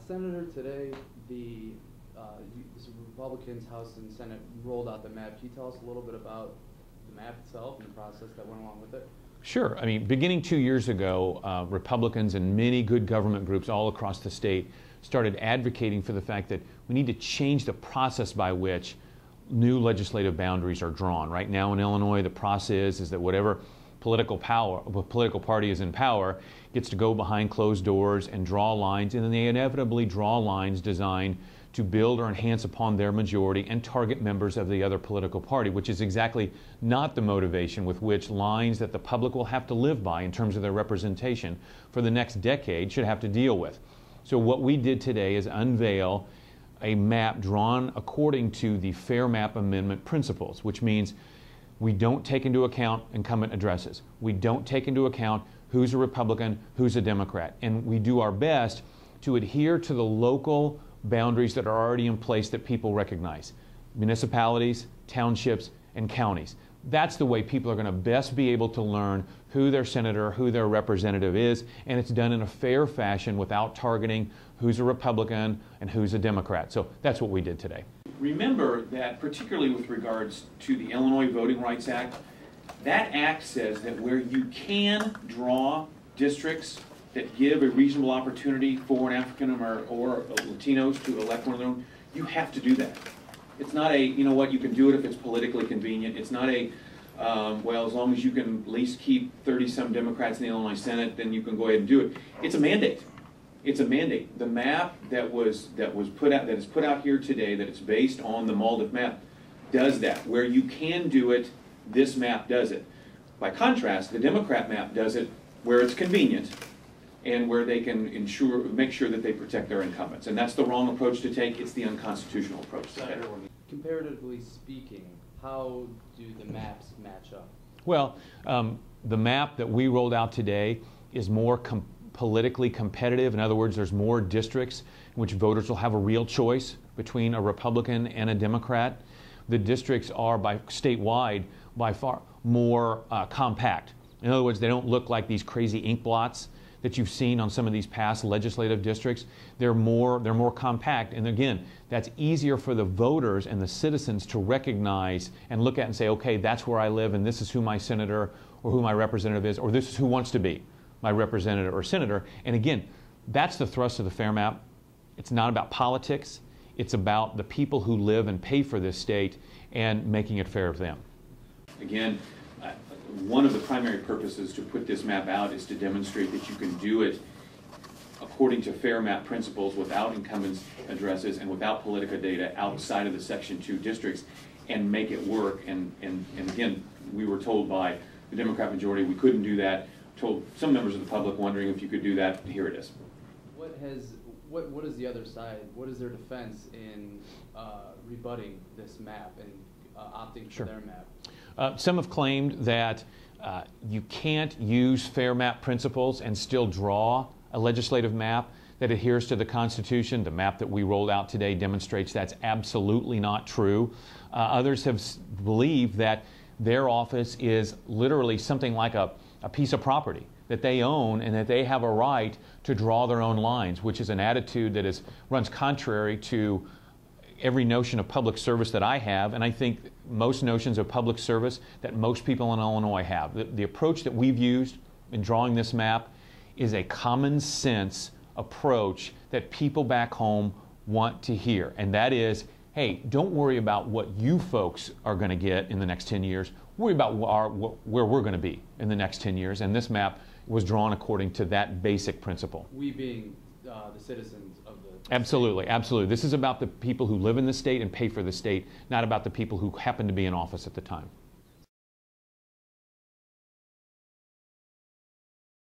Senator, today the Republicans, House and Senate rolled out the map. Can you tell us a little bit about the map itself and the process that went along with it? Sure. I mean, beginning 2 years ago, Republicans and many good government groups all across the state started advocating for the fact that we need to change the process by which new legislative boundaries are drawn. Right now in Illinois, the process is that whatever political party is in power gets to go behind closed doors and draw lines, and then they inevitably draw lines designed to build or enhance upon their majority and target members of the other political party, which is exactly not the motivation with which lines that the public will have to live by in terms of their representation for the next decade should have to deal with. So what we did today is unveil a map drawn according to the Fair Map Amendment principles, which means we don't take into account incumbent addresses. We don't take into account who's a Republican, who's a Democrat. And we do our best to adhere to the local boundaries that are already in place that people recognize. Municipalities, townships, and counties. That's the way people are going to best be able to learn who their senator, who their representative is, and it's done in a fair fashion without targeting who's a Republican and who's a Democrat. So that's what we did today. Remember that particularly with regards to the Illinois Voting Rights Act, that act says that where you can draw districts that give a reasonable opportunity for an African or Latinos to elect one of their own, you have to do that. It's not a, you know what, you can do it if it's politically convenient. It's not a, well, as long as you can at least keep 30-some Democrats in the Illinois Senate, then you can go ahead and do it. It's a mandate. It's a mandate. The map that is put out here today, that it's based on the MALDIF map, does that. Where you can do it, this map does it. By contrast, the Democrat map does it where it's convenient and where they can make sure that they protect their incumbents. And that's the wrong approach to take. It's the unconstitutional approach to take. Comparatively speaking, how do the maps match up? Well, the map that we rolled out today is more politically competitive. In other words, there's more districts in which voters will have a real choice between a Republican and a Democrat. The districts are statewide by far more compact. In other words, they don't look like these crazy ink blots that you've seen on some of these past legislative districts. They're more compact, and again, that's easier for the voters and the citizens to recognize and look at and say, okay, that's where I live, and this is who my senator or who my representative is, or this is who wants to be my representative or senator. And again, that's the thrust of the Fair Map. It's not about politics. It's about the people who live and pay for this state and making it fair for them. Again, one of the primary purposes to put this map out is to demonstrate that you can do it according to fair map principles without incumbents addresses and without politica data outside of the Section 2 districts and make it work. And again, we were told by the Democrat majority we couldn't do that. Told some members of the public wondering if you could do that. Here it is. What is the other side? What is their defense in rebutting this map and opting for their map? Some have claimed that you can't use fair map principles and still draw a legislative map that adheres to the Constitution. The map that we rolled out today demonstrates that's absolutely not true. Others have believed that their office is literally something like a piece of property that they own and that they have a right to draw their own lines, which is an attitude that runs contrary to every notion of public service that I have, and I think most notions of public service that most people in Illinois have. The approach that we've used in drawing this map is a common sense approach that people back home want to hear, and that is, hey, don't worry about what you folks are going to get in the next 10 years. Worry about where we're going to be in the next 10 years, and this map was drawn according to that basic principle. We being the citizens of the Absolutely, absolutely. This is about the people who live in the state and pay for the state, not about the people who happen to be in office at the time.